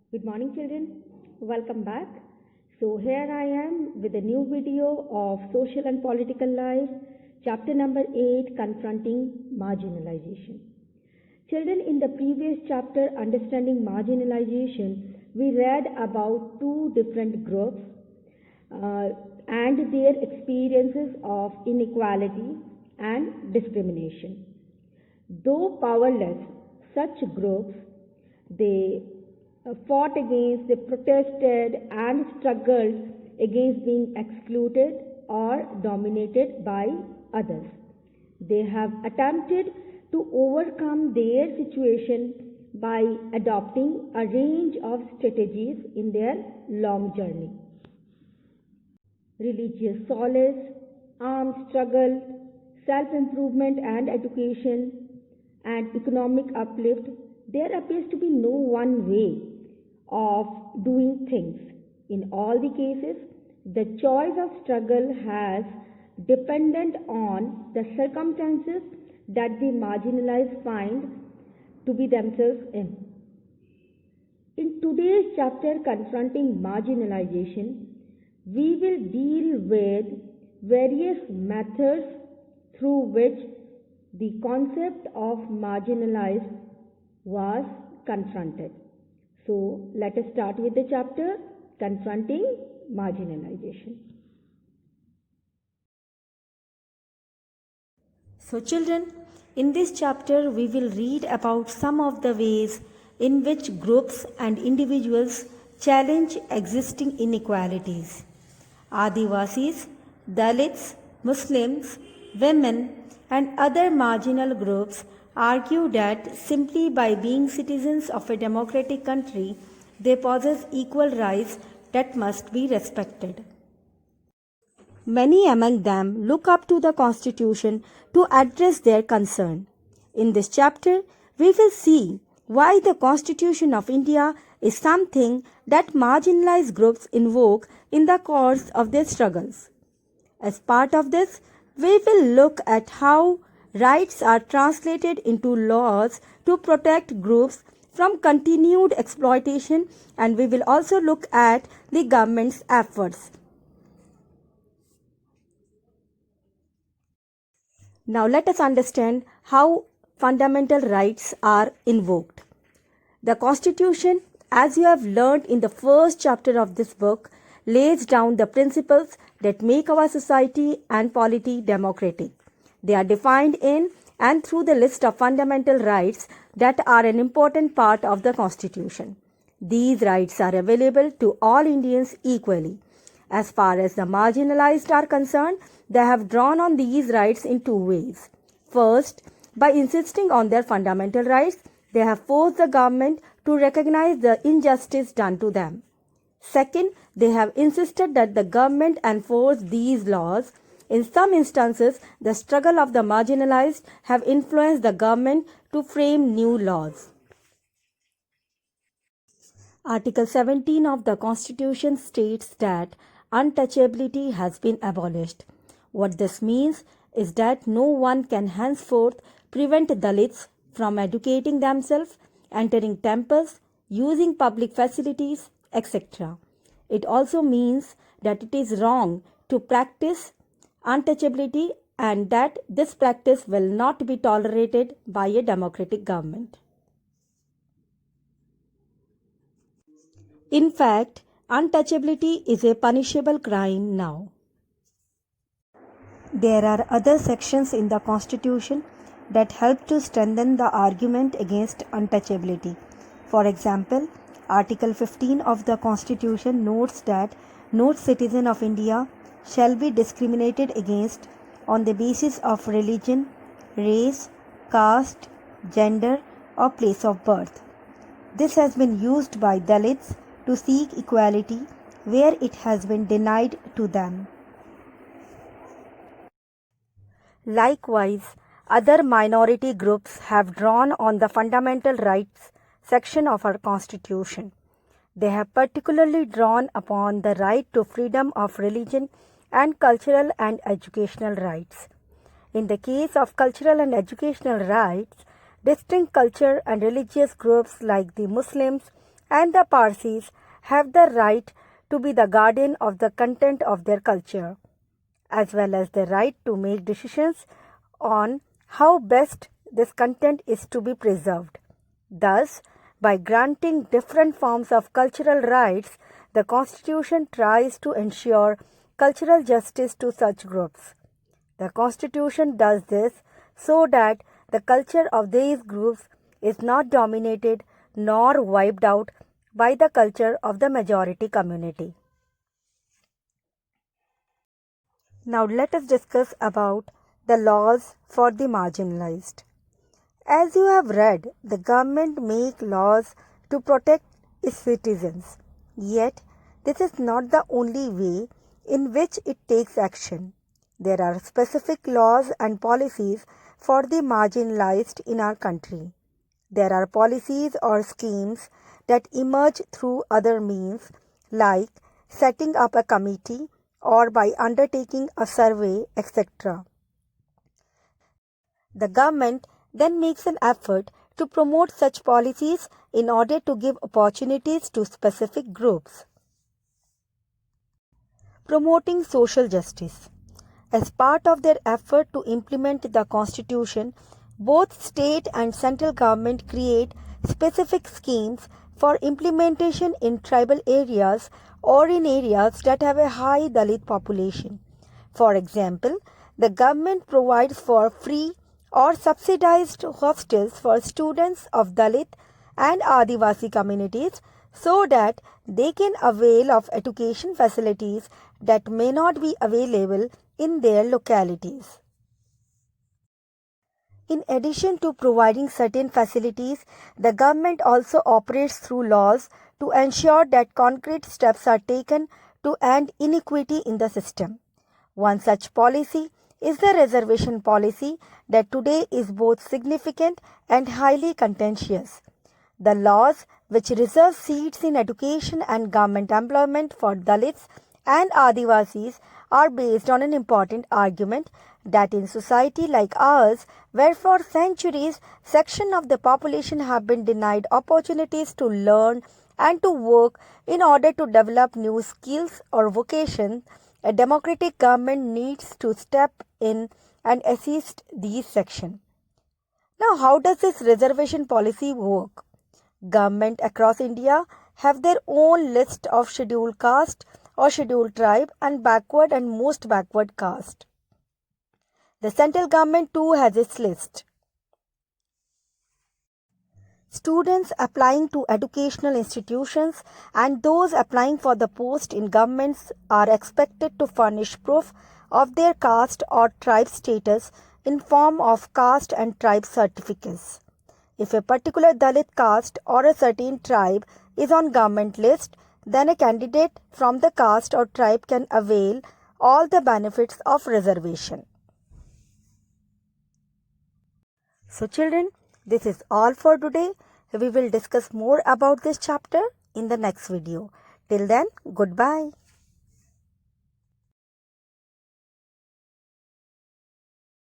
Good morning, children. Welcome back. So, here I am with a new video of Social and Political Life, chapter number 8, Confronting Marginalization. Children, in the previous chapter, Understanding Marginalization, we read about two different groups and their experiences of inequality and discrimination. Though powerless, such groups they fought against, they protested and struggled against being excluded or dominated by others. They have attempted to overcome their situation by adopting a range of strategies in their long journey. Religious solace, armed struggle, self-improvement and education, and economic uplift, there appears to be no one way of doing things. In all the cases, the choice of struggle has dependent on the circumstances that the marginalized find to be themselves in. In today's chapter, Confronting Marginalization, we will deal with various methods through which the concept of marginalized was confronted. So, let us start with the chapter Confronting Marginalization. So, children, in this chapter, we will read about some of the ways in which groups and individuals challenge existing inequalities. Adivasis, Dalits, Muslims, women, and other marginal groups argue that simply by being citizens of a democratic country, they possess equal rights that must be respected. Many among them look up to the Constitution to address their concern. In this chapter, we will see why the Constitution of India is something that marginalized groups invoke in the course of their struggles. As part of this, we will look at how rights are translated into laws to protect groups from continued exploitation, and we will also look at the government's efforts. Now let us understand how fundamental rights are invoked. The Constitution, as you have learned in the first chapter of this book, lays down the principles that make our society and polity democratic. They are defined in and through the list of fundamental rights that are an important part of the Constitution. These rights are available to all Indians equally. As far as the marginalized are concerned, they have drawn on these rights in two ways. First, by insisting on their fundamental rights, they have forced the government to recognize the injustice done to them. Second, they have insisted that the government enforce these laws. In some instances, the struggle of the marginalized have influenced the government to frame new laws. Article 17 of the Constitution states that untouchability has been abolished. What this means is that no one can henceforth prevent Dalits from educating themselves, entering temples, using public facilities, etc. It also means that it is wrong to practice untouchability and that this practice will not be tolerated by a democratic government. In fact, untouchability is a punishable crime now. There are other sections in the Constitution that help to strengthen the argument against untouchability. For example, Article 15 of the Constitution notes that no citizen of India shall be discriminated against on the basis of religion, race, caste, gender, or place of birth. This has been used by Dalits to seek equality where it has been denied to them. Likewise, other minority groups have drawn on the fundamental rights section of our Constitution. They have particularly drawn upon the right to freedom of religion and cultural and educational rights. In the case of cultural and educational rights, distinct culture and religious groups like the Muslims and the Parsis have the right to be the guardian of the content of their culture, as well as the right to make decisions on how best this content is to be preserved. Thus, by granting different forms of cultural rights, the Constitution tries to ensure cultural justice to such groups. The Constitution does this so that the culture of these groups is not dominated nor wiped out by the culture of the majority community. Now let us discuss about the laws for the marginalized. As you have read, the government make laws to protect its citizens. Yet, this is not the only way in which it takes action. There are specific laws and policies for the marginalized in our country. There are policies or schemes that emerge through other means, like setting up a committee or by undertaking a survey, etc. The government then makes an effort to promote such policies in order to give opportunities to specific groups. Promoting social justice. As part of their effort to implement the Constitution, both state and central government create specific schemes for implementation in tribal areas or in areas that have a high Dalit population. For example, the government provides for free or subsidized hostels for students of Dalit and Adivasi communities so that they can avail of education facilities that may not be available in their localities. In addition to providing certain facilities, the government also operates through laws to ensure that concrete steps are taken to end inequity in the system. One such policy is the reservation policy that today is both significant and highly contentious. The laws which reserve seats in education and government employment for Dalits and Adivasis are based on an important argument that in society like ours, where for centuries section of the population have been denied opportunities to learn and to work in order to develop new skills or vocations, a democratic government needs to step in and assist these sections. Now, how does this reservation policy work? Government across India have their own list of scheduled caste or scheduled tribe and backward and most backward caste. The central government too has its list. Students applying to educational institutions and those applying for the post in governments are expected to furnish proof of their caste or tribe status in form of caste and tribe certificates. If a particular Dalit caste or a certain tribe is on government list, then a candidate from the caste or tribe can avail all the benefits of reservation. So children, this is all for today. We will discuss more about this chapter in the next video. Till then, goodbye.